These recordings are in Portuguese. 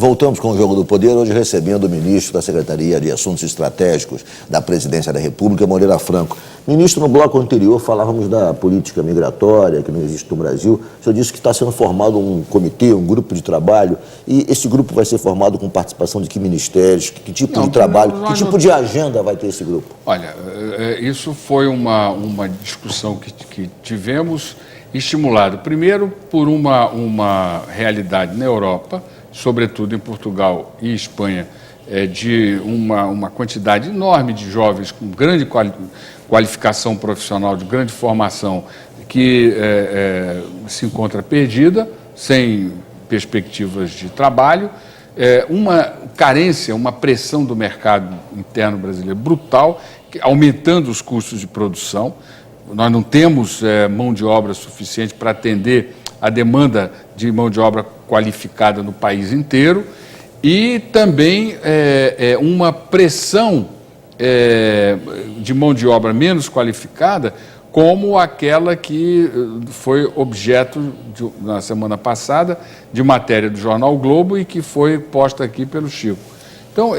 Voltamos com o Jogo do Poder, hoje recebendo o ministro da Secretaria de Assuntos Estratégicos da Presidência da República, Moreira Franco. Ministro, no bloco anterior falávamos da política migratória, que não existe no Brasil. O senhor disse que está sendo formado um comitê, um grupo de trabalho, e esse grupo vai ser formado com participação de que ministérios, que tipo de trabalho, que tipo de agenda vai ter esse grupo? Olha, isso foi uma discussão que tivemos, estimulado primeiro por uma realidade na Europa, sobretudo em Portugal e Espanha, de uma quantidade enorme de jovens com grande qualificação profissional, de grande formação, que se encontra perdida, sem perspectivas de trabalho, uma carência, uma pressão do mercado interno brasileiro brutal, aumentando os custos de produção. Nós não temos mão de obra suficiente para atender a demanda de mão de obra qualificada no país inteiro e também uma pressão de mão de obra menos qualificada, como aquela que foi objeto, na semana passada, de matéria do jornal o Globo e que foi posta aqui pelo Chico. Então,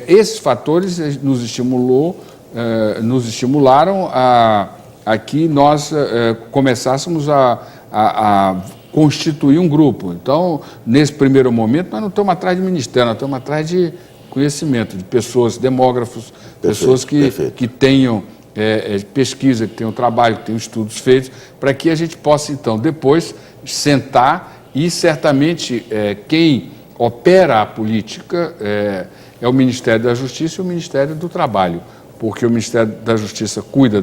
esses fatores nos estimularam a que nós começássemos a constituir um grupo. Então, nesse primeiro momento, nós não estamos atrás de ministério, nós estamos atrás de conhecimento, de pessoas, demógrafos, pessoas que tenham pesquisa, que tenham trabalho, que tenham estudos feitos, para que a gente possa, então, depois sentar e, certamente, quem opera a política é o Ministério da Justiça e o Ministério do Trabalho, porque o Ministério da Justiça cuida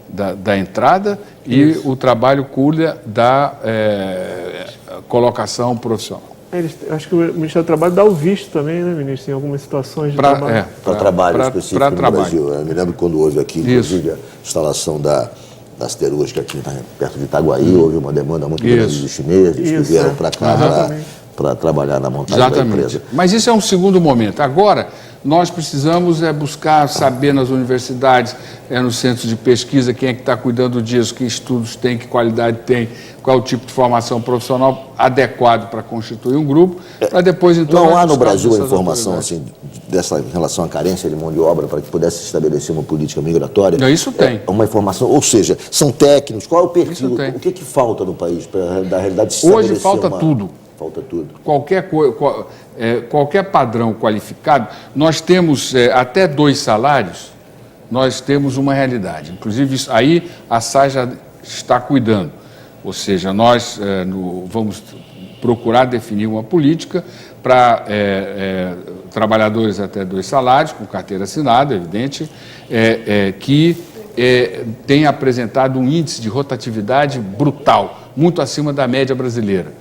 da entrada e o trabalho cuida da colocação profissional. Acho que o Ministério do Trabalho dá o visto também, né, ministro, em algumas situações de trabalho. Para trabalho específico no Brasil. Eu me lembro quando houve aqui, inclusive, a instalação da siderúrgica aqui perto de Itaguaí, houve uma demanda muito grande de chineses que vieram para cá para trabalhar na montagem da empresa. Mas isso é um segundo momento. Agora, nós precisamos buscar saber nas universidades, nos centros de pesquisa, quem é que está cuidando disso, que estudos tem, que qualidade tem, qual é o tipo de formação profissional adequado para constituir um grupo, para depois, então... Não há no Brasil a informação assim, em relação à carência de mão de obra para que pudesse estabelecer uma política migratória? Não, isso tem. Uma informação, ou seja, são técnicos, qual é o perfil, o que falta no país para, na realidade, se estabelecer? Hoje falta tudo. Falta tudo. Qualquer padrão qualificado, nós temos até 2 salários, nós temos uma realidade. Inclusive, isso aí a SAI já está cuidando. Ou seja, nós vamos procurar definir uma política para trabalhadores até 2 salários, com carteira assinada, evidente, que tem apresentado um índice de rotatividade brutal, muito acima da média brasileira.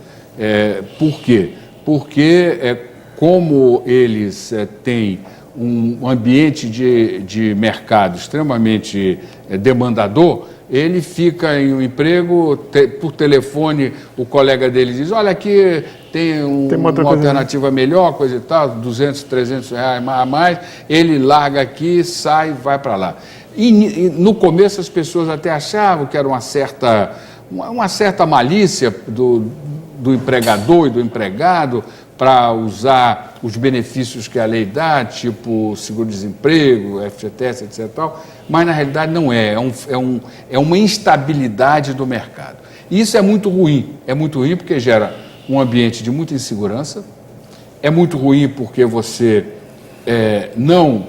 Por quê? Porque, como eles têm um ambiente de mercado extremamente demandador, ele fica em um emprego, por telefone, o colega dele diz, olha, aqui tem uma alternativa melhor, coisa e tal, 200, 300 reais a mais, ele larga aqui, sai e vai para lá. E no começo as pessoas até achavam que era uma certa malícia do empregador e do empregado para usar os benefícios que a lei dá, tipo seguro-desemprego, FGTS, etc. Mas, na realidade, não é. É uma instabilidade do mercado. E isso é muito ruim. É muito ruim porque gera um ambiente de muita insegurança, é muito ruim porque você não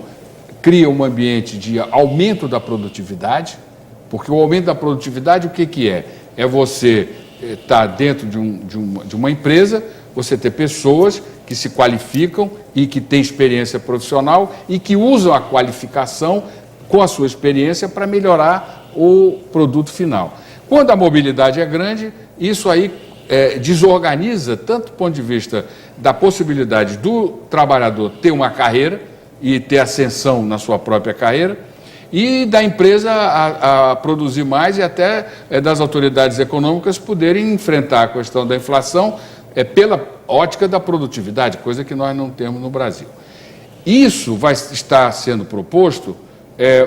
cria um ambiente de aumento da produtividade, porque o aumento da produtividade, o que é? É você estar dentro de uma empresa, você ter pessoas que se qualificam e que têm experiência profissional e que usam a qualificação com a sua experiência para melhorar o produto final. Quando a mobilidade é grande, isso aí desorganiza tanto do ponto de vista da possibilidade do trabalhador ter uma carreira e ter ascensão na sua própria carreira, e da empresa a produzir mais e até das autoridades econômicas poderem enfrentar a questão da inflação pela ótica da produtividade, coisa que nós não temos no Brasil. Isso vai estar sendo proposto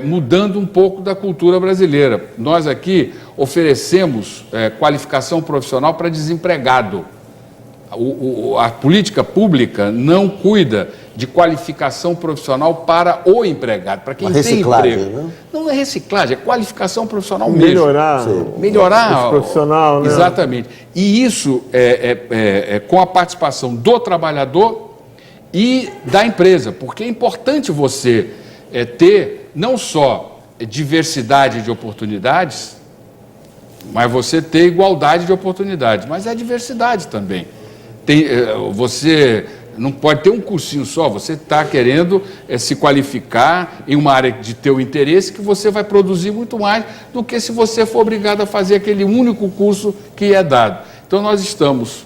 mudando um pouco da cultura brasileira. Nós aqui oferecemos qualificação profissional para desempregado. A política pública não cuida de qualificação profissional para o empregado, para quem tem emprego. Né? Não é reciclagem, é qualificação profissional mesmo. Melhorar o profissional, né? Exatamente. E isso é com a participação do trabalhador e da empresa, porque é importante você ter não só diversidade de oportunidades, mas você ter igualdade de oportunidades, mas é diversidade também. Você não pode ter um cursinho só, você está querendo se qualificar em uma área de teu interesse que você vai produzir muito mais do que se você for obrigado a fazer aquele único curso que é dado. Então, nós estamos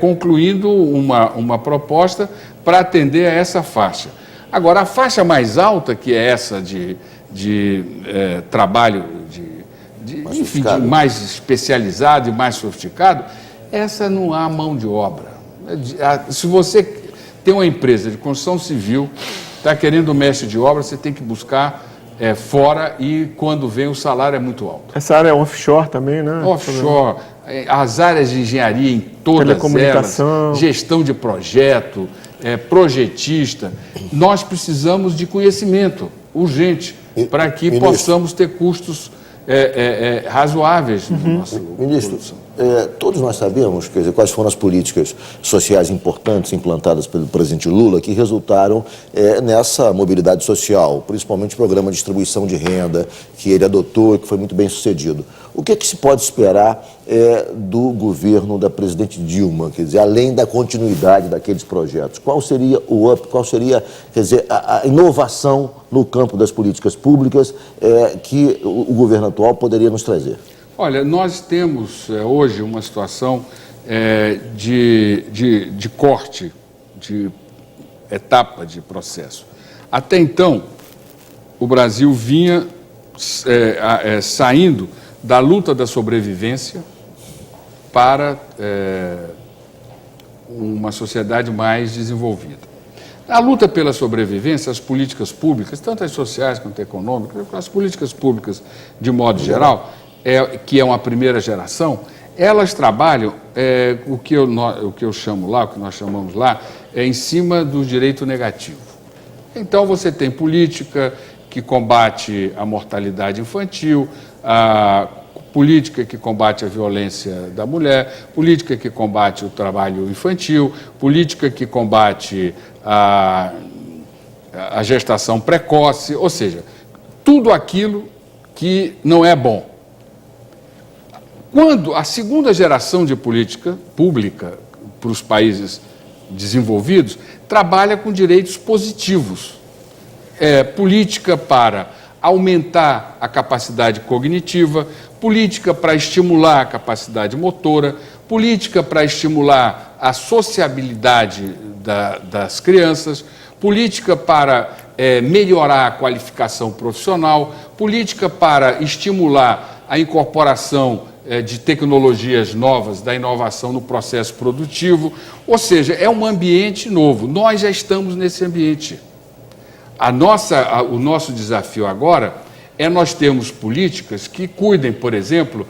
concluindo uma proposta para atender a essa faixa. Agora, a faixa mais alta, que é essa de trabalho enfim, mais especializado e mais sofisticado, essa não há mão de obra. Se você tem uma empresa de construção civil, está querendo mestre de obra, você tem que buscar fora e quando vem o salário é muito alto. Essa área é offshore também, né? Offshore, as áreas de engenharia em todas elas, gestão de projeto, projetista. Nós precisamos de conhecimento urgente para que possamos ter custos razoáveis no nosso Ministro, todos nós sabemos, quer dizer, quais foram as políticas sociais importantes implantadas pelo presidente Lula que resultaram nessa mobilidade social, principalmente o programa de distribuição de renda que ele adotou e que foi muito bem sucedido. O que é que se pode esperar do governo da presidente Dilma, quer dizer, além da continuidade daqueles projetos? Qual seria o up, qual seria, quer dizer, a inovação no campo das políticas públicas que o governo atual poderia nos trazer? Olha, nós temos hoje uma situação de corte, de etapa de processo. Até então, o Brasil vinha saindo da luta da sobrevivência para uma sociedade mais desenvolvida. A luta pela sobrevivência, as políticas públicas, tanto as sociais quanto as econômicas, as políticas públicas de modo geral, que é uma primeira geração, elas trabalham o que eu chamo lá, o que nós chamamos lá, em cima do direito negativo. Então você tem política que combate a mortalidade infantil, a política que combate a violência da mulher, política que combate o trabalho infantil, política que combate a gestação precoce, ou seja, tudo aquilo que não é bom. Quando a segunda geração de política pública para os países desenvolvidos trabalha com direitos positivos, política para aumentar a capacidade cognitiva, política para estimular a capacidade motora, política para estimular a sociabilidade das crianças, política para melhorar a qualificação profissional, política para estimular a incorporação de tecnologias novas, da inovação no processo produtivo, ou seja, é um ambiente novo. Nós já estamos nesse ambiente. O nosso desafio agora nós termos políticas que cuidem, por exemplo,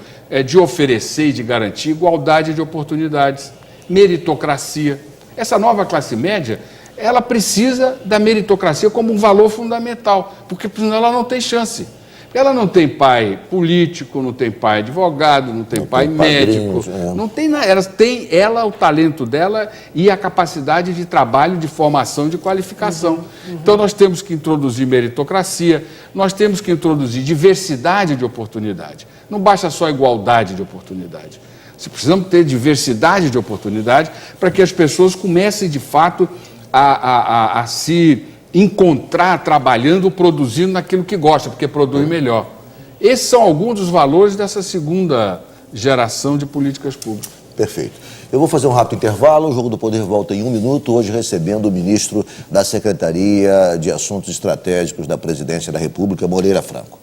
de oferecer e de garantir igualdade de oportunidades, meritocracia. Essa nova classe média, ela precisa da meritocracia como um valor fundamental, porque senão ela não tem chance. Ela não tem pai político, não tem pai advogado, não tem pai médico, não tem nada. Ela tem o talento dela e a capacidade de trabalho, de formação, de qualificação. Então nós temos que introduzir meritocracia, nós temos que introduzir diversidade de oportunidade. Não basta só igualdade de oportunidade. Precisamos ter diversidade de oportunidade para que as pessoas comecem de fato a se encontrar trabalhando, produzindo naquilo que gosta, porque produz melhor. Esses são alguns dos valores dessa segunda geração de políticas públicas. Perfeito. Eu vou fazer um rápido intervalo, o Jogo do Poder volta em 1 minuto, hoje recebendo o ministro da Secretaria de Assuntos Estratégicos da Presidência da República, Moreira Franco.